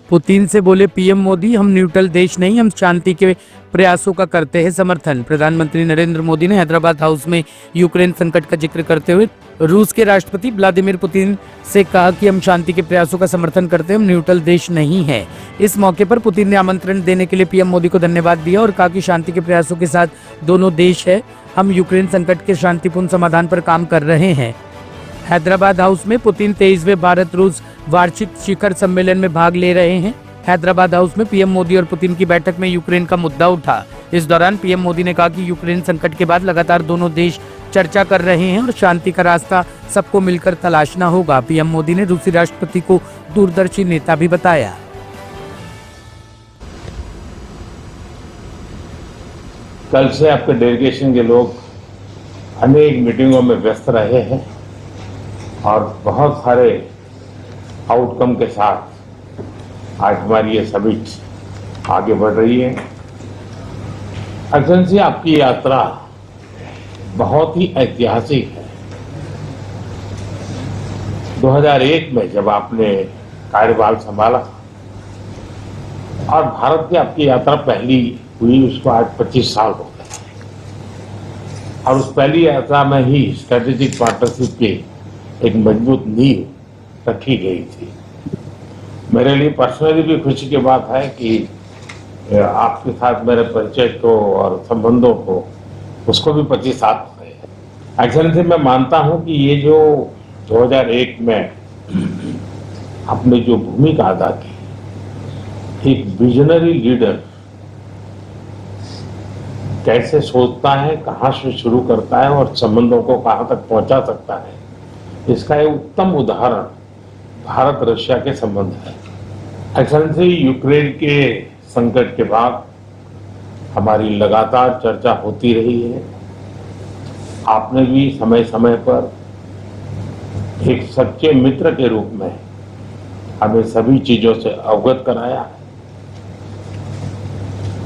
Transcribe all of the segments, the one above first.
Putin से बोले PM Modi, हम न्यूट्रल देश नहीं, हम शांति के प्रयासों का करते हैं समर्थन। प्रधानमंत्री नरेंद्र मोदी ने हैदराबाद हाउस में यूक्रेन संकट का जिक्र करते हुए रूस के राष्ट्रपति व्लादिमीर पुतिन से कहा कि हम शांति के प्रयासों का समर्थन करते हैं, हम न्यूट्रल देश नहीं है। इस मौके पर पुतिन ने आमंत्रण देने के लिए पीएम मोदी को धन्यवाद दिया और कहा कि शांति के प्रयासों के साथ दोनों देश है, हम यूक्रेन संकट के शांतिपूर्ण समाधान पर काम कर रहे हैं। हैदराबाद हाउस में पुतिन 23वें भारत रूस वार्षिक शिखर सम्मेलन में भाग ले रहे हैं। हैदराबाद हाउस में पीएम मोदी और पुतिन की बैठक में यूक्रेन का मुद्दा उठा। इस दौरान पीएम मोदी ने कहा कि यूक्रेन संकट के बाद लगातार दोनों देश चर्चा कर रहे हैं और शांति का रास्ता सबको मिलकर तलाशना होगा। पीएम मोदी ने रूसी राष्ट्रपति को दूरदर्शी नेता भी बताया। कल से आपके डेलीगेशन के लोग अनेक मीटिंगों में व्यस्त रहे हैं और बहुत सारे आउटकम के साथ आज हमारी ये समिट आगे बढ़ रही है। एक्सेलेंसी, आपकी यात्रा बहुत ही ऐतिहासिक है। 2001 में जब आपने कार्यभार संभाला और भारत की आपकी यात्रा पहली हुई, उसको आज 25 साल हो गए और उस पहली यात्रा में ही स्ट्रेटेजिक पार्टनरशिप की एक मजबूत नींव रखी गई थी। मेरे लिए पर्सनली भी खुशी की बात है कि आपके साथ मेरे परिचय को और संबंधों को उसको भी 25 साल हो गए हैं। एक्चुअली मैं मानता हूं कि ये जो 2001 में आपने जो भूमिका अदा की, एक विजनरी लीडर कैसे सोचता है, कहां से शुरू करता है और संबंधों को कहां तक पहुंचा सकता है, इसका एक उत्तम उदाहरण भारत रशिया के संबंध है। एक्सेलेंसी, यूक्रेन के संकट के बाद हमारी लगातार चर्चा होती रही है। आपने भी समय समय पर एक सच्चे मित्र के रूप में हमें सभी चीजों से अवगत कराया।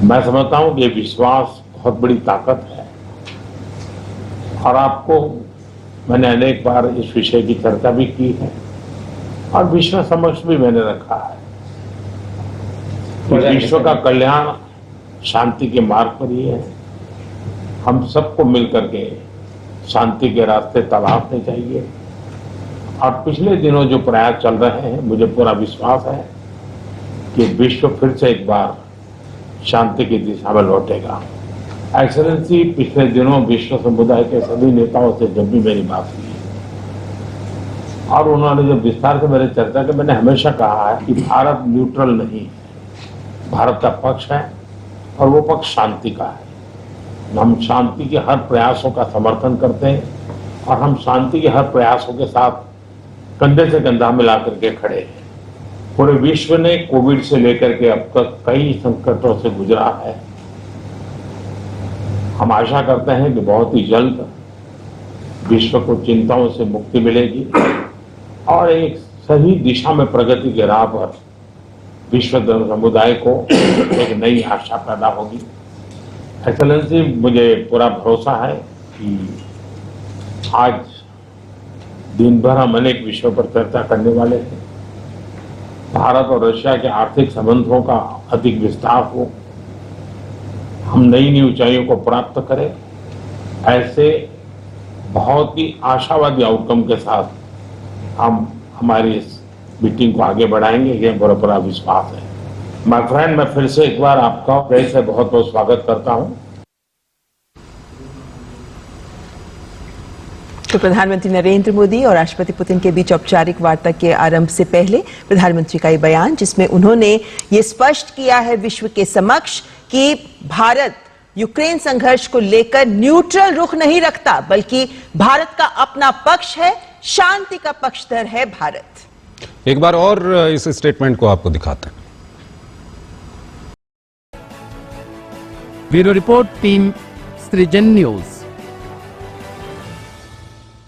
मैं समझता हूं कि ये विश्वास बहुत बड़ी ताकत है और आपको मैंने अनेक बार इस विषय की चर्चा भी की है और विश्व समक्ष भी मैंने रखा है कि विश्व का कल्याण शांति के मार्ग पर ही है। हम सबको मिलकर के शांति के रास्ते तलाशने चाहिए और पिछले दिनों जो प्रयास चल रहे हैं, मुझे पूरा विश्वास है कि विश्व फिर से एक बार शांति की दिशा में लौटेगा। एक्सेलेंसी, पिछले दिनों विश्व समुदाय के सभी नेताओं से जब भी मेरी बात हुई और उन्होंने जो विस्तार से मेरे चर्चा की, मैंने हमेशा कहा है कि भारत न्यूट्रल नहीं है, भारत का पक्ष है और वो पक्ष शांति का है। हम शांति के हर प्रयासों का समर्थन करते हैं और हम शांति के हर प्रयासों के साथ कंधे से कंधा मिला करके खड़े हैं। पूरे विश्व ने कोविड से लेकर के अब तक कई संकटों से गुजरा है। हम आशा करते हैं कि बहुत ही जल्द विश्व को चिंताओं से मुक्ति मिलेगी और एक सही दिशा में प्रगति के राह पर विश्व समुदाय को एक नई आशा पैदा होगी। एक्सेलेंसी, मुझे पूरा भरोसा है कि आज दिन भर हम अनेक विषयों पर चर्चा करने वाले हैं। भारत और रशिया के आर्थिक संबंधों का अधिक विस्तार हो, हम नई नई ऊंचाइयों को प्राप्त करें, ऐसे बहुत ही आशावादी आउटकम के साथ हम हमारी इस मीटिंग को आगे बढ़ाएंगे, ये बड़ा विश्वास है। माय फ्रेंड, मैं फिर से एक बार आपका प्रेस से बहुत बहुत स्वागत करता हूं। तो प्रधानमंत्री नरेंद्र मोदी और राष्ट्रपति पुतिन के बीच औपचारिक वार्ता के आरंभ से पहले प्रधानमंत्री का ये बयान, जिसमें उन्होंने ये स्पष्ट किया है विश्व के समक्ष कि भारत यूक्रेन संघर्ष को लेकर न्यूट्रल रुख नहीं रखता, बल्कि भारत का अपना पक्ष है, शांति का पक्षधर है भारत। एक बार और इस स्टेटमेंट को आपको दिखाते हैं। ब्यूरो रिपोर्ट, टीम सृजन न्यूज।